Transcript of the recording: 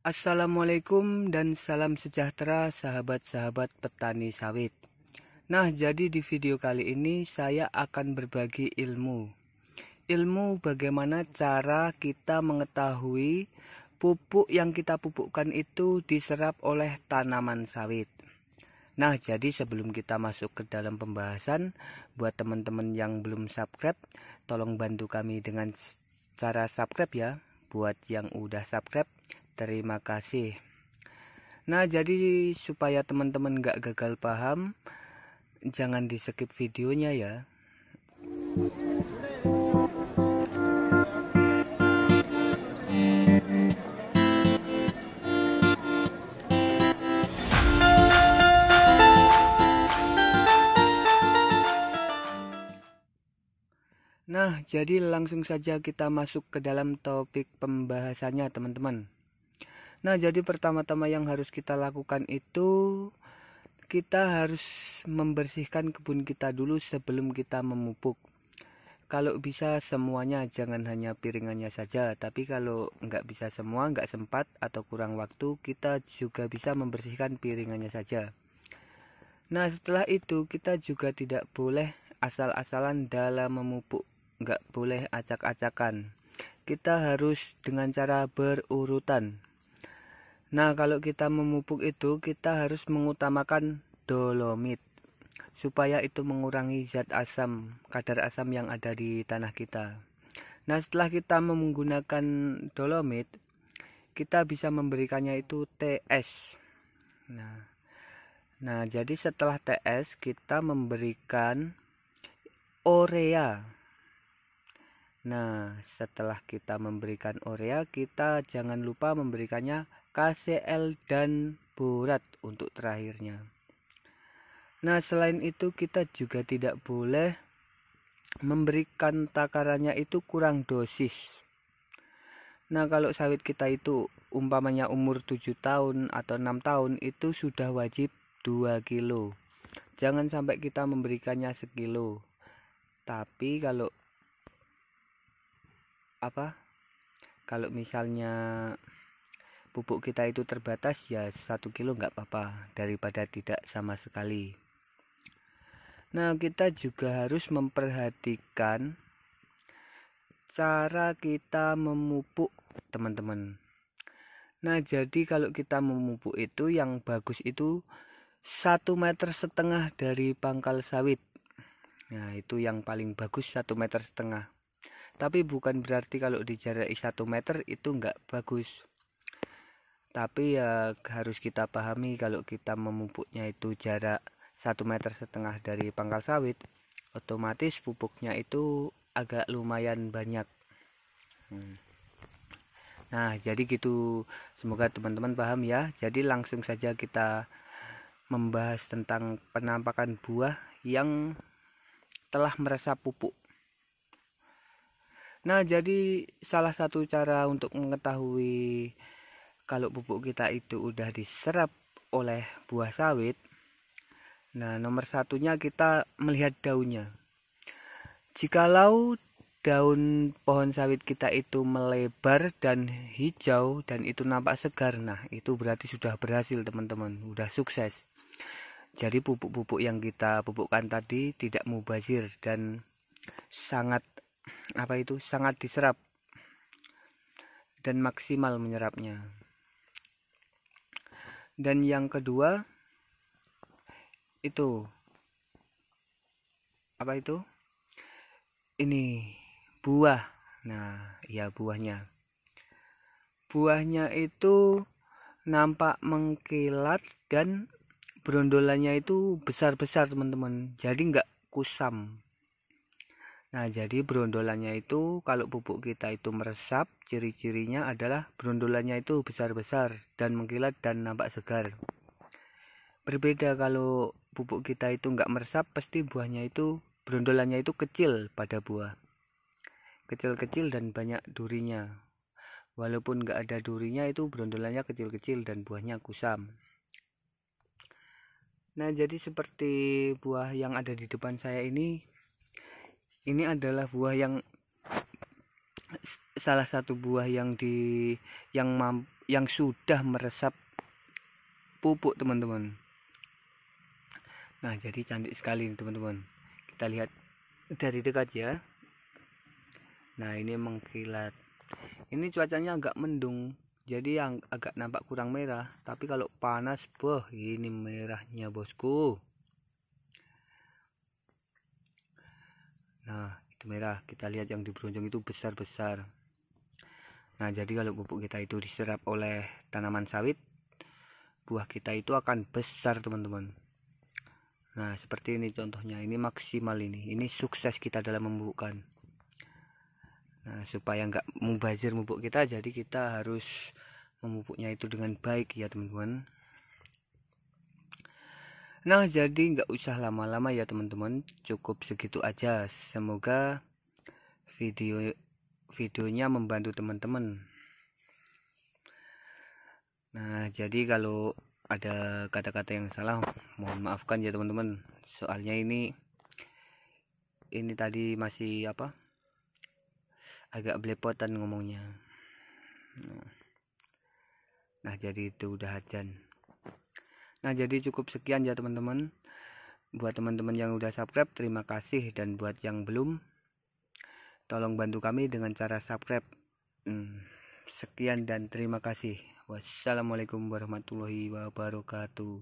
Assalamualaikum dan salam sejahtera sahabat-sahabat petani sawit. Nah, jadi di video kali ini saya akan berbagi ilmu bagaimana cara kita mengetahui pupuk yang kita pupukkan itu diserap oleh tanaman sawit. Nah, jadi sebelum kita masuk ke dalam pembahasan, buat teman-teman yang belum subscribe, tolong bantu kami dengan cara subscribe ya. Buat yang udah subscribe, terima kasih. Nah, jadi supaya teman-teman gak gagal paham, jangan di skip videonya ya. Nah, jadi langsung saja kita masuk ke dalam topik pembahasannya, teman-teman. Nah, jadi pertama-tama yang harus kita lakukan itu kita harus membersihkan kebun kita dulu sebelum kita memupuk. Kalau bisa semuanya, jangan hanya piringannya saja. Tapi kalau nggak bisa semua, nggak sempat atau kurang waktu, kita juga bisa membersihkan piringannya saja. Nah, setelah itu kita juga tidak boleh asal-asalan dalam memupuk. Nggak boleh acak-acakan. Kita harus dengan cara berurutan. Nah, kalau kita memupuk itu kita harus mengutamakan dolomit supaya itu mengurangi zat asam, kadar asam yang ada di tanah kita. Nah, setelah kita menggunakan dolomit, kita bisa memberikannya itu TS. Nah, jadi setelah TS kita memberikan urea. Nah, setelah kita memberikan urea, kita jangan lupa memberikannya KCl dan borat untuk terakhirnya. Nah, selain itu kita juga tidak boleh memberikan takarannya itu kurang dosis. Nah, kalau sawit kita itu umpamanya umur 7 tahun atau 6 tahun itu sudah wajib 2 kilo. Jangan sampai kita memberikannya sekilo. Tapi kalau misalnya pupuk kita itu terbatas, ya 1 kilo nggak apa-apa daripada tidak sama sekali. Nah, kita juga harus memperhatikan cara kita memupuk, teman-teman. Nah, jadi kalau kita memupuk itu yang bagus itu 1,5 meter dari pangkal sawit. Nah, itu yang paling bagus 1,5 meter. Tapi bukan berarti kalau dijaraki 1 meter itu enggak bagus. Tapi ya harus kita pahami kalau kita memupuknya itu jarak 1,5 meter dari pangkal sawit, otomatis pupuknya itu agak lumayan banyak. Nah, jadi gitu. Semoga teman-teman paham ya. Jadi langsung saja kita membahas tentang penampakan buah yang telah meresap pupuk. Nah, jadi salah satu cara untuk mengetahui kalau pupuk kita itu udah diserap oleh buah sawit, nah nomor satunya kita melihat daunnya. Jikalau daun pohon sawit kita itu melebar dan hijau dan itu nampak segar, nah itu berarti sudah berhasil, teman-teman, udah sukses. Jadi pupuk-pupuk yang kita pupukkan tadi tidak mubazir dan sangat diserap dan maksimal menyerapnya. Dan yang kedua itu ini buah. Nah, ya buahnya itu nampak mengkilat dan brondolannya itu besar-besar, teman-teman, jadi nggak kusam. Nah, jadi brondolannya itu kalau pupuk kita itu meresap, ciri-cirinya adalah brondolannya itu besar-besar dan mengkilat dan nampak segar. Berbeda kalau pupuk kita itu nggak meresap, pasti buahnya itu brondolannya itu kecil pada buah. Kecil-kecil dan banyak durinya. Walaupun nggak ada durinya, itu brondolannya kecil-kecil dan buahnya kusam. Nah, jadi seperti buah yang ada di depan saya ini adalah buah yang salah satu buah yang sudah meresap pupuk teman-teman. Nah jadi cantik sekali teman-teman, kita lihat dari dekat ya. Nah ini mengkilat, ini cuacanya agak mendung jadi yang agak nampak kurang merah, tapi kalau panas boh ini merahnya bosku. Nah itu merah, kita lihat yang di bronjong itu besar-besar. Nah jadi kalau pupuk kita itu diserap oleh tanaman sawit, buah kita itu akan besar teman-teman. Nah seperti ini contohnya, ini maksimal, ini sukses kita dalam memupukkan. Nah supaya nggak mubazir pupuk kita, jadi kita harus memupuknya itu dengan baik ya teman-teman. Nah jadi nggak usah lama-lama ya teman-teman, cukup segitu aja. Semoga videonya membantu teman-teman. Nah jadi kalau ada kata-kata yang salah mohon maafkan ya teman-teman, soalnya ini tadi masih agak belepotan ngomongnya. Nah jadi itu udah adzan. Nah jadi cukup sekian ya teman-teman. Buat teman-teman yang udah subscribe terima kasih, dan buat yang belum tolong bantu kami dengan cara subscribe. Sekian dan terima kasih. Wassalamualaikum warahmatullahi wabarakatuh.